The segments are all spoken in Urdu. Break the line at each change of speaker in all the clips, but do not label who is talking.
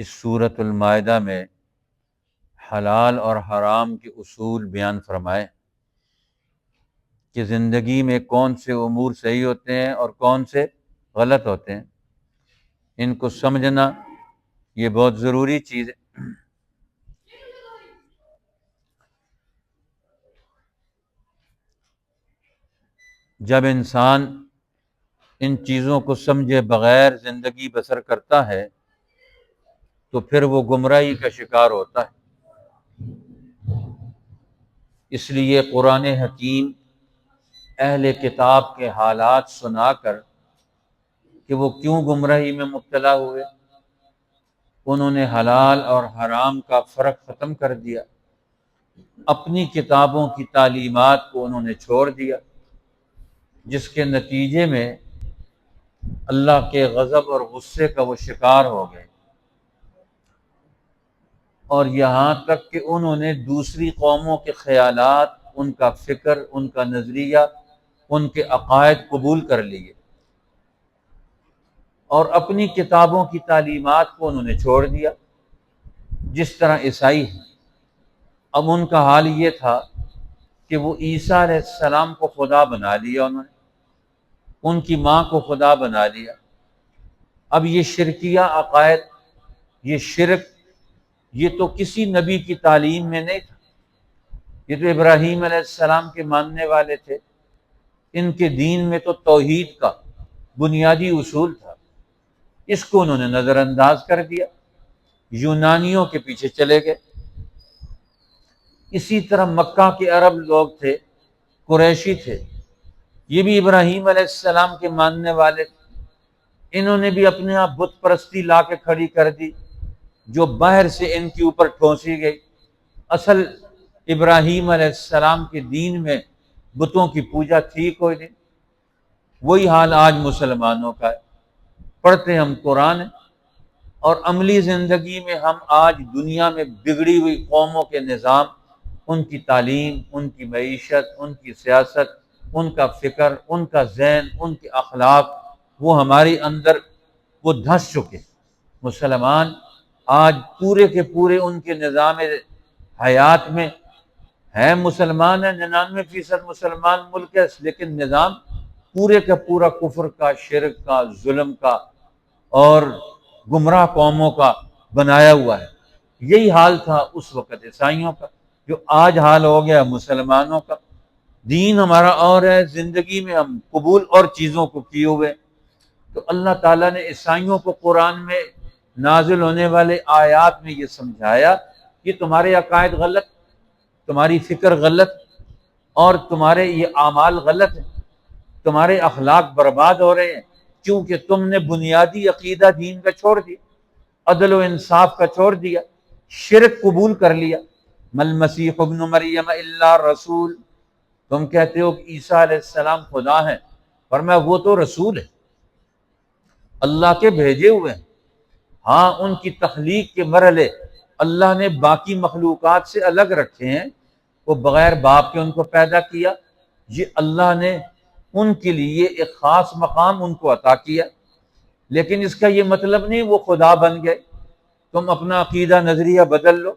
اس سورۃ المائدہ میں حلال اور حرام کے اصول بیان فرمائے کہ زندگی میں کون سے امور صحیح ہوتے ہیں اور کون سے غلط ہوتے ہیں۔ ان کو سمجھنا یہ بہت ضروری چیز ہے۔ جب انسان ان چیزوں کو سمجھے بغیر زندگی بسر کرتا ہے تو پھر وہ گمراہی کا شکار ہوتا ہے۔ اس لیے قرآن حکیم اہل کتاب کے حالات سنا کر کہ وہ کیوں گمراہی میں مبتلا ہوئے، انہوں نے حلال اور حرام کا فرق ختم کر دیا، اپنی کتابوں کی تعلیمات کو انہوں نے چھوڑ دیا، جس کے نتیجے میں اللہ کے غضب اور غصے کا وہ شکار ہو گئے، اور یہاں تک کہ انہوں نے دوسری قوموں کے خیالات، ان کا فکر، ان کا نظریہ، ان کے عقائد قبول کر لیے اور اپنی کتابوں کی تعلیمات کو انہوں نے چھوڑ دیا، جس طرح عیسائی ہیں۔ اب ان کا حال یہ تھا کہ وہ عیسیٰ علیہ السلام کو خدا بنا لیا، انہوں نے ان کی ماں کو خدا بنا لیا۔ اب یہ شرکیہ عقائد، یہ شرک، یہ تو کسی نبی کی تعلیم میں نہیں تھا، یہ تو ابراہیم علیہ السلام کے ماننے والے تھے، ان کے دین میں تو توحید کا بنیادی اصول تھا، اس کو انہوں نے نظر انداز کر دیا، یونانیوں کے پیچھے چلے گئے۔ اسی طرح مکہ کے عرب لوگ تھے، قریشی تھے، یہ بھی ابراہیم علیہ السلام کے ماننے والے تھے، انہوں نے بھی اپنے آپ بت پرستی لا کے کھڑی کر دی، جو باہر سے ان کے اوپر ٹھونسی گئی۔ اصل ابراہیم علیہ السلام کے دین میں بتوں کی پوجا تھی کوئی نہیں۔ وہی حال آج مسلمانوں کا ہے، پڑھتے ہم قرآن اور عملی زندگی میں ہم آج دنیا میں بگڑی ہوئی قوموں کے نظام، ان کی تعلیم، ان کی معیشت، ان کی سیاست، ان کا فکر، ان کا ذہن، ان کے اخلاق، وہ ہمارے اندر وہ دھس چکے۔ مسلمان آج پورے کے پورے ان کے نظام حیات میں ہے، مسلمان ہے، 99% مسلمان ملک ہے، لیکن نظام پورے کا پورا کفر کا، شرک کا، ظلم کا اور گمراہ قوموں کا بنایا ہوا ہے۔ یہی حال تھا اس وقت عیسائیوں کا، جو آج حال ہو گیا مسلمانوں کا۔ دین ہمارا اور ہے، زندگی میں ہم قبول اور چیزوں کو کیے ہوئے۔ تو اللہ تعالیٰ نے عیسائیوں کو قرآن میں نازل ہونے والے آیات میں یہ سمجھایا کہ تمہارے عقائد غلط، تمہاری فکر غلط، اور تمہارے یہ اعمال غلط ہیں، تمہارے اخلاق برباد ہو رہے ہیں، کیونکہ تم نے بنیادی عقیدہ دین کا چھوڑ دیا، عدل و انصاف کا چھوڑ دیا، شرک قبول کر لیا۔ مل مسیح ابن مریم الا رسول، تم کہتے ہو کہ عیسیٰ علیہ السلام خدا ہیں، فرمایا وہ تو رسول ہے، اللہ کے بھیجے ہوئے ہیں۔ ہاں، ان کی تخلیق کے مرحلے اللہ نے باقی مخلوقات سے الگ رکھے ہیں، وہ بغیر باپ کے ان کو پیدا کیا، یہ اللہ نے ان کے لیے ایک خاص مقام ان کو عطا کیا، لیکن اس کا یہ مطلب نہیں وہ خدا بن گئے۔ تم اپنا عقیدہ نظریہ بدل لو،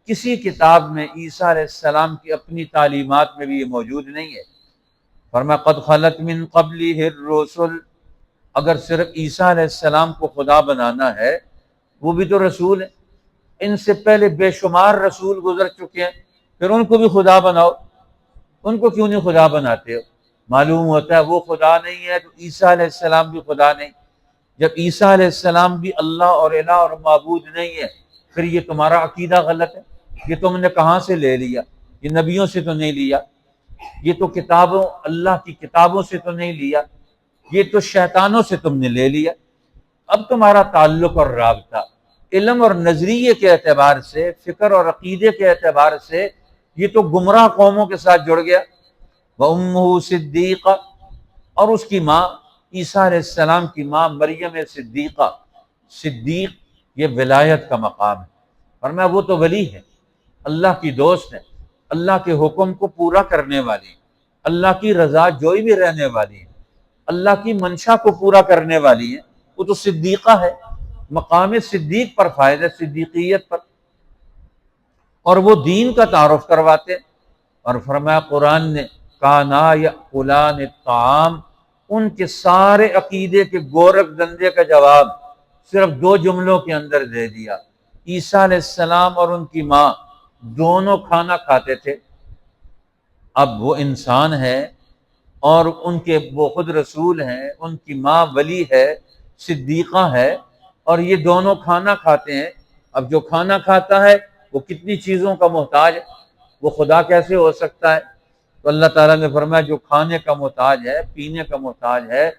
کسی کتاب میں عیسیٰ علیہ السلام کی اپنی تعلیمات میں بھی یہ موجود نہیں ہے۔ فرمایا قد خلت من قبلہ الرسل، اگر صرف عیسیٰ علیہ السلام کو خدا بنانا ہے، وہ بھی تو رسول ہیں، ان سے پہلے بے شمار رسول گزر چکے ہیں، پھر ان کو بھی خدا بناؤ، ان کو کیوں نہیں خدا بناتے ہو؟ معلوم ہوتا ہے وہ خدا نہیں ہے تو عیسیٰ علیہ السلام بھی خدا نہیں۔ جب عیسیٰ علیہ السلام بھی اللہ اور الہ اور معبود نہیں ہے، پھر یہ تمہارا عقیدہ غلط ہے۔ یہ تم نے کہاں سے لے لیا؟ یہ نبیوں سے تو نہیں لیا، یہ تو کتابوں، اللہ کی کتابوں سے تو نہیں لیا، یہ تو شیطانوں سے تم نے لے لیا۔ اب تمہارا تعلق اور رابطہ علم اور نظریے کے اعتبار سے، فکر اور عقیدے کے اعتبار سے یہ تو گمراہ قوموں کے ساتھ جڑ گیا۔ وَأُمُّهُ صِدِّیقَةٌ، اور اس کی ماں عیسیٰ علیہ السلام کی ماں مریم صدیقہ، صدیق یہ ولایت کا مقام ہے۔ فرمایا وہ تو ولی ہے، اللہ کی دوست ہے، اللہ کے حکم کو پورا کرنے والی، اللہ کی رضا جوئی میں رہنے والی ہے، اللہ کی منشا کو پورا کرنے والی ہے، وہ تو صدیقہ ہے۔ مقام صدیق پر فائز ہے، صدیقیت پر، اور وہ دین کا تعارف کرواتے ہیں۔ اور فرمایا قرآن نے کانا یأکلان الطعام، ان کے سارے عقیدے کے گورکھ دندے کا جواب صرف 2 جملوں کے اندر دے دیا۔ عیسیٰ علیہ السلام اور ان کی ماں دونوں کھانا کھاتے تھے۔ اب وہ انسان ہے اور ان کے وہ خود رسول ہیں، ان کی ماں ولی ہے، صدیقہ ہے، اور یہ دونوں کھانا کھاتے ہیں۔ اب جو کھانا کھاتا ہے وہ کتنی چیزوں کا محتاج ہے، وہ خدا کیسے ہو سکتا ہے؟ تو اللہ تعالیٰ نے فرمایا جو کھانے کا محتاج ہے، پینے کا محتاج ہے،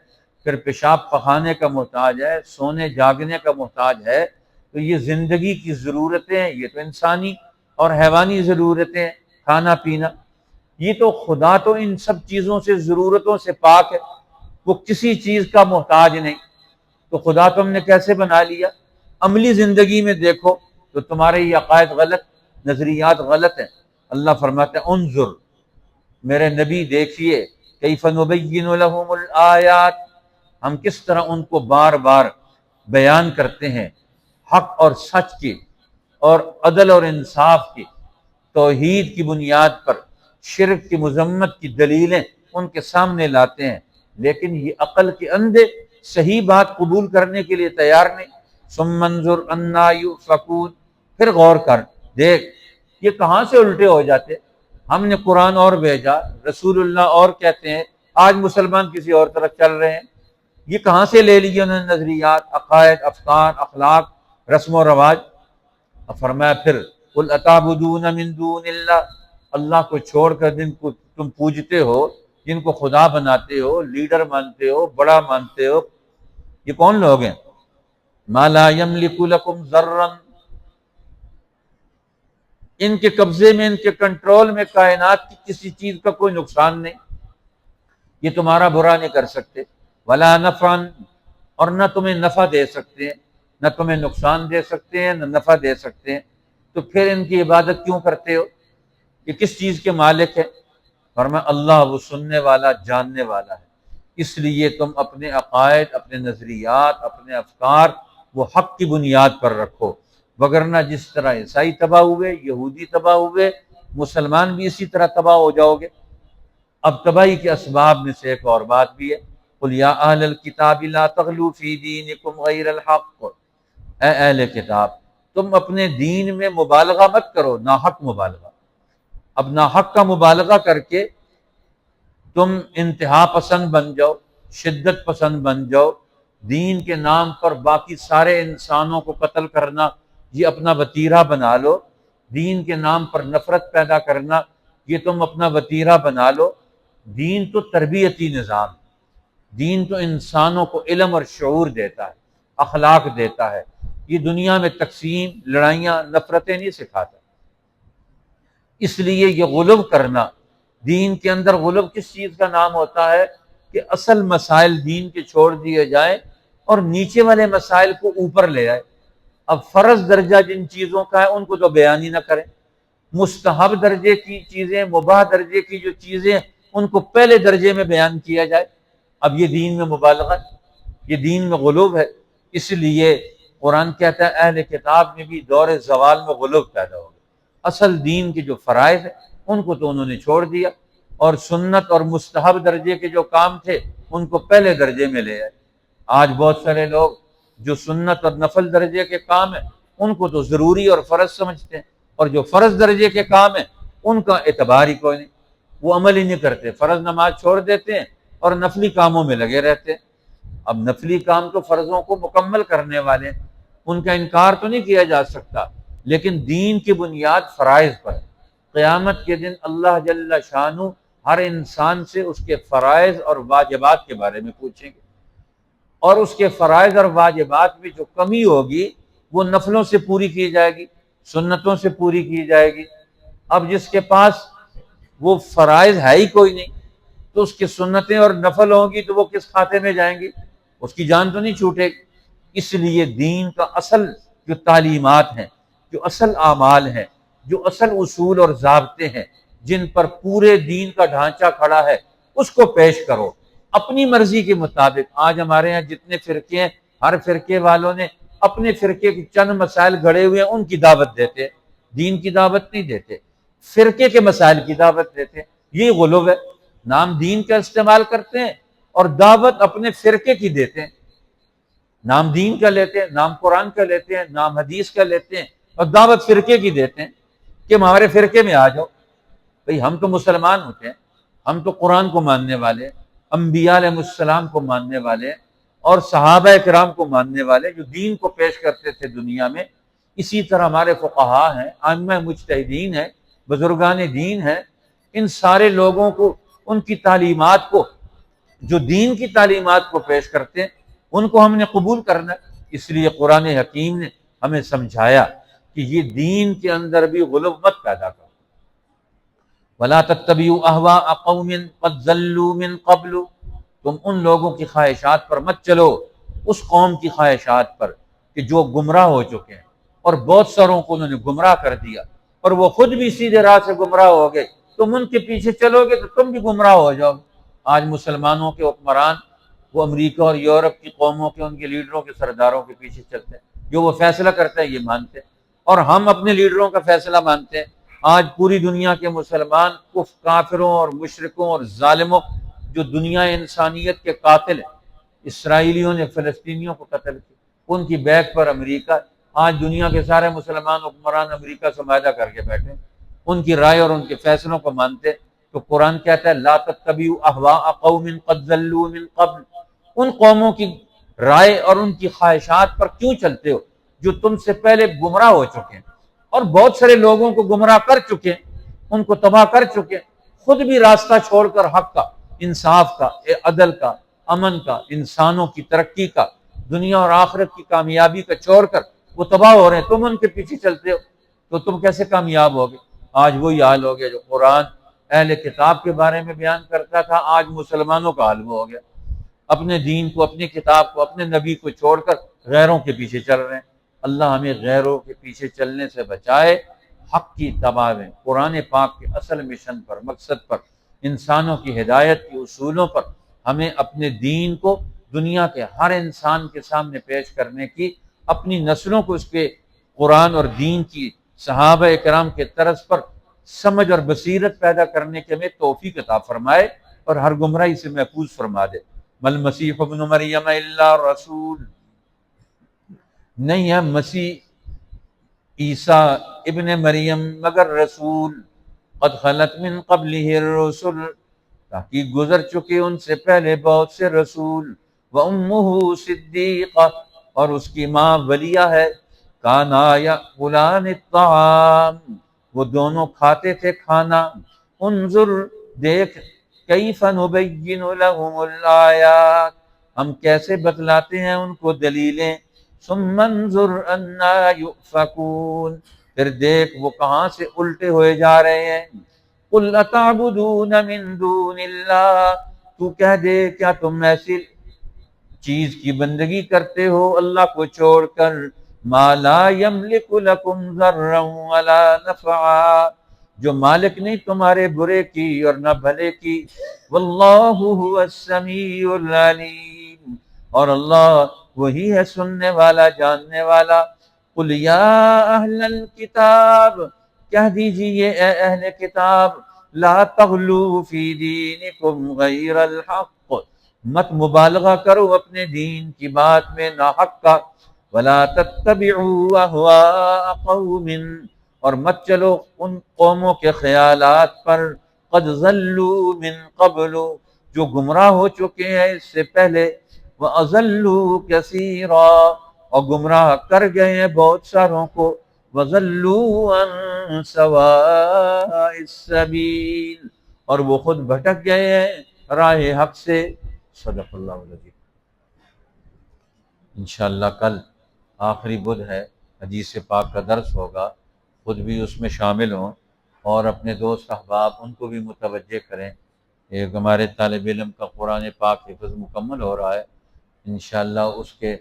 پھر پیشاب پخانے کا محتاج ہے، سونے جاگنے کا محتاج ہے، تو یہ زندگی کی ضرورتیں ہیں، یہ تو انسانی اور حیوانی ضرورتیں ہیں، کھانا پینا۔ یہ تو خدا تو ان سب چیزوں سے، ضرورتوں سے پاک ہے، وہ کسی چیز کا محتاج نہیں۔ تو خدا تم نے کیسے بنا لیا؟ عملی زندگی میں دیکھو تو تمہارے یہ عقائد غلط، نظریات غلط ہیں۔ اللہ فرماتا ہے انظر، میرے نبی دیکھیے، کیف نبین لہم الآیات، ہم کس طرح ان کو بار بار بیان کرتے ہیں حق اور سچ کی اور عدل اور انصاف کی، توحید کی بنیاد پر شرک کی مذمت کی دلیلیں ان کے سامنے لاتے ہیں، لیکن یہ عقل کے اندھے صحیح بات قبول کرنے کے لیے تیار نہیں۔ ثم انظر انا یؤفکون، پھر غور کر، دیکھ یہ کہاں سے الٹے ہو جاتے۔ ہم نے قرآن اور بھیجا، رسول اللہ اور کہتے ہیں، آج مسلمان کسی اور طرف چل رہے ہیں۔ یہ کہاں سے لے لیے انہوں نے نظریات، عقائد، افکار، اخلاق، رسم و رواج؟ فرمایا پھر قل اتعبدون من دون اللہ، اللہ کو چھوڑ کر جن کو تم پوجتے ہو، جن کو خدا بناتے ہو، لیڈر مانتے ہو، بڑا مانتے ہو، یہ کون لوگ ہیں؟ ما لا یملک لکم ذرا، ان کے قبضے میں، ان کے کنٹرول میں کائنات کی کسی چیز کا کوئی نقصان نہیں، یہ تمہارا برا نہیں کر سکتے، ولا نفعا، اور نہ تمہیں نفع دے سکتے ہیں، نہ تمہیں نقصان دے سکتے ہیں، نہ نفع دے سکتے ہیں، تو پھر ان کی عبادت کیوں کرتے ہو؟ یہ کس چیز کے مالک ہے؟ فرمایا اللہ وہ سننے والا، جاننے والا ہے، اس لیے تم اپنے عقائد، اپنے نظریات، اپنے افکار وہ حق کی بنیاد پر رکھو، وگرنہ جس طرح عیسائی تباہ ہوئے، یہودی تباہ ہوئے، مسلمان بھی اسی طرح تباہ ہو جاؤ گے۔ اب تباہی کے اسباب میں سے ایک اور بات بھی ہے، قل یا اہل الکتاب لا تغلوا فی دینکم غیر الحق، اے اہل کتاب تم اپنے دین میں مبالغہ مت کرو، ناحق مبالغہ۔ اب ناحق کا مبالغہ کر کے تم انتہا پسند بن جاؤ، شدت پسند بن جاؤ، دین کے نام پر باقی سارے انسانوں کو قتل کرنا یہ اپنا وتیرہ بنا لو، دین کے نام پر نفرت پیدا کرنا یہ تم اپنا وتیرہ بنا لو۔ دین تو تربیتی نظام، دین تو انسانوں کو علم اور شعور دیتا ہے، اخلاق دیتا ہے، یہ دنیا میں تقسیم، لڑائیاں، نفرتیں نہیں سکھاتا۔ اس لیے یہ غلو کرنا، دین کے اندر غلو کس چیز کا نام ہوتا ہے کہ اصل مسائل دین کے چھوڑ دیے جائیں اور نیچے والے مسائل کو اوپر لے آئے۔ اب فرض درجہ جن چیزوں کا ہے ان کو تو بیان ہی نہ کریں، مستحب درجے کی چیزیں، مباح درجے کی جو چیزیں ان کو پہلے درجے میں بیان کیا جائے۔ اب یہ دین میں مبالغہ ہے، یہ دین میں غلو ہے۔ اس لیے قرآن کہتا ہے اہل کتاب میں بھی دور زوال میں غلو پیدا ہو گیا، اصل دین کے جو فرائض ہیں ان کو تو انہوں نے چھوڑ دیا، اور سنت اور مستحب درجے کے جو کام تھے ان کو پہلے درجے میں لے آئے۔ آج بہت سارے لوگ جو سنت اور نفل درجے کے کام ہیں ان کو تو ضروری اور فرض سمجھتے ہیں، اور جو فرض درجے کے کام ہیں ان کا اعتبار ہی کوئی نہیں، وہ عمل ہی نہیں کرتے، فرض نماز چھوڑ دیتے ہیں اور نفلی کاموں میں لگے رہتے ہیں۔ اب نفلی کام تو فرضوں کو مکمل کرنے والے ہیں، ان کا انکار تو نہیں کیا جا سکتا، لیکن دین کی بنیاد فرائض پر ہے۔ قیامت کے دن اللہ جل شانہ ہر انسان سے اس کے فرائض اور واجبات کے بارے میں پوچھیں گے، اور اس کے فرائض اور واجبات میں جو کمی ہوگی وہ نفلوں سے پوری کی جائے گی، سنتوں سے پوری کی جائے گی۔ اب جس کے پاس وہ فرائض ہے ہی کوئی نہیں تو اس کی سنتیں اور نفل ہوں گی تو وہ کس کھاتے میں جائیں گی؟ اس کی جان تو نہیں چھوٹے گی۔ اس لیے دین کا اصل جو تعلیمات ہیں، جو اصل اعمال ہیں، جو اصل اصول اور ضابطے ہیں جن پر پورے دین کا ڈھانچہ کھڑا ہے، اس کو پیش کرو اپنی مرضی کے مطابق۔ آج ہمارے ہاں جتنے فرقے ہیں، ہر فرقے والوں نے اپنے فرقے کے چند مسائل گھڑے ہوئے ہیں ان کی دعوت دیتے، دین کی دعوت نہیں دیتے، فرقے کے مسائل کی دعوت دیتے. یہ غلو ہے. نام دین کا استعمال کرتے ہیں اور دعوت اپنے فرقے کی دیتے ہیں. نام دین کا لیتے ہیں، نام قرآن کا لیتے ہیں، نام حدیث کا لیتے ہیں اور دعوت فرقے کی دیتے ہیں کہ ہمارے فرقے میں آ جاؤ. بھئی ہم تو مسلمان ہوتے ہیں، ہم تو قرآن کو ماننے والے، انبیاء علیہ السلام کو ماننے والے اور صحابہ کرام کو ماننے والے جو دین کو پیش کرتے تھے دنیا میں. اسی طرح ہمارے فقہاء ہیں، ائمہ مجتہدین ہیں، بزرگان دین ہیں. ان سارے لوگوں کو، ان کی تعلیمات کو، جو دین کی تعلیمات کو پیش کرتے ہیں، ان کو ہم نے قبول کرنا ہے. اس لیے قرآن حکیم نے ہمیں سمجھایا کہ یہ دین کے اندر بھی غلو مت پیدا کرو. وَلَا تَتَّبِعُوا أَهْوَاءَ قَوْمٍ قَدْ ضَلُّوا مِن قَبْلُ، تم ان لوگوں کی خواہشات پر مت چلو، اس قوم کی خواہشات پر کہ جو گمراہ ہو چکے ہیں اور بہت ساروں کو انہوں نے گمراہ کر دیا اور وہ خود بھی سیدھے راہ سے گمراہ ہو گئے. تم ان کے پیچھے چلو گے تو تم بھی گمراہ ہو جاؤ گے. آج مسلمانوں کے حکمران وہ امریکہ اور یورپ کی قوموں کے، ان کے لیڈروں کے، سرداروں کے پیچھے چلتے ہیں. جو وہ فیصلہ کرتا ہے یہ مانتے ہیں اور ہم اپنے لیڈروں کا فیصلہ مانتے ہیں. آج پوری دنیا کے مسلمان کافروں اور مشرکوں اور ظالموں، جو دنیا انسانیت کے قاتل ہیں، اسرائیلیوں نے فلسطینیوں کو قتل کیا، ان کی بیک پر امریکہ. آج دنیا کے سارے مسلمان حکمران امریکہ سے معاہدہ کر کے بیٹھے، ان کی رائے اور ان کے فیصلوں کو مانتے. تو قرآن کہتا ہے لا تتبعوا اهواء قوم قد ضلوا من قبل، ان قوموں کی رائے اور ان کی خواہشات پر کیوں چلتے ہو جو تم سے پہلے گمراہ ہو چکے ہیں اور بہت سارے لوگوں کو گمراہ کر چکے ہیں، ان کو تباہ کر چکے ہیں. خود بھی راستہ چھوڑ کر حق کا، انصاف کا، عدل کا، امن کا، انسانوں کی ترقی کا، دنیا اور آخرت کی کامیابی کا چھوڑ کر وہ تباہ ہو رہے ہیں. تم ان کے پیچھے چلتے ہو تو تم کیسے کامیاب ہوگے؟ آج وہی حال ہو گیا جو قرآن اہل کتاب کے بارے میں بیان کرتا تھا، آج مسلمانوں کا حال وہ ہو گیا. اپنے دین کو، اپنی کتاب کو، اپنے نبی کو چھوڑ کر غیروں کے پیچھے چل رہے ہیں. اللہ ہمیں غیروں کے پیچھے چلنے سے بچائے، حق کی اتباع میں، قرآن پاک کے اصل مشن پر، مقصد پر، انسانوں کی ہدایت کے اصولوں پر ہمیں اپنے دین کو دنیا کے ہر انسان کے سامنے پیش کرنے کی، اپنی نسلوں کو اس کے قرآن اور دین کی صحابہ اکرام کے طرز پر سمجھ اور بصیرت پیدا کرنے کے ہمیں توفیق عطا فرمائے اور ہر گمراہی سے محفوظ فرما دے. مل مسیح ابن مریم الا رسول، نہیں ہے مسیح عیسیٰ ابن مریم مگر رسول، قد خلت من قبلہ الرسل، تحقیق گزر چکے ان سے پہلے بہت سے رسول، وامہ صدیقہ، اور اس کی ماں ولیہ ہے، کانا یاکلان الطعام، وہ دونوں کھاتے تھے کھانا. انظر، دیکھ، کیف نبین لہم الآیات، ہم کیسے بتلاتے ہیں ان کو دلیلیں. ثم انظر انا یؤفکون، پھر دیکھ وہ کہاں سے الٹے ہوئے جا رہے ہیں. قل اتعبدون من دون اللہ، تو کہہ دے کیا تم ایسی چیز کی بندگی کرتے ہو اللہ کو چھوڑ کر، ما لا یملک لکم ضرا ولا نفعا، جو مالک نہیں تمہارے برے کی اور نہ بھلے کی. واللہ هو السمیع العلیم، اور اللہ وہی ہے سننے والا، جاننے والا. قل یا اہل الکتاب، کہہ دیجئے اے اہل کتاب، لا تغلو فی دینکم غیر الحق، مت مبالغہ کرو اپنے دین کی بات میں ناحق کا. ولا تتبعوا اہواء قوم، اور مت چلو ان قوموں کے خیالات پر، قد ضلوا من قبل، جو گمراہ ہو چکے ہیں اس سے پہلے، وَأَضَلُّوا كَثِيرًا، اور گمراہ کر گئے ہیں بہت ساروں کو، وَضَلُّوا عَن سَوَاءِ السَّبِيلِ، اور وہ خود بھٹک گئے ہیں راہ حق سے. صدق اللہ العظیم. انشاءاللہ کل آخری بدھ ہے، حدیث پاک کا درس ہوگا، خود بھی اس میں شامل ہوں اور اپنے دوست احباب ان کو بھی متوجہ کریں. ایک ہمارے طالب علم کا قرآن پاک حفظ مکمل ہو رہا ہے، انشاءاللہ اس کے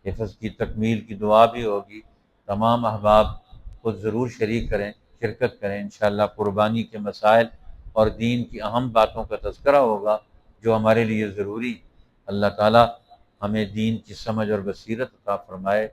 حفظ کی تکمیل کی دعا بھی ہوگی. تمام احباب خود ضرور شریک کریں، شرکت کریں. انشاءاللہ قربانی کے مسائل اور دین کی اہم باتوں کا تذکرہ ہوگا جو ہمارے لیے ضروری. اللہ تعالی ہمیں دین کی سمجھ اور بصیرت عطا فرمائے.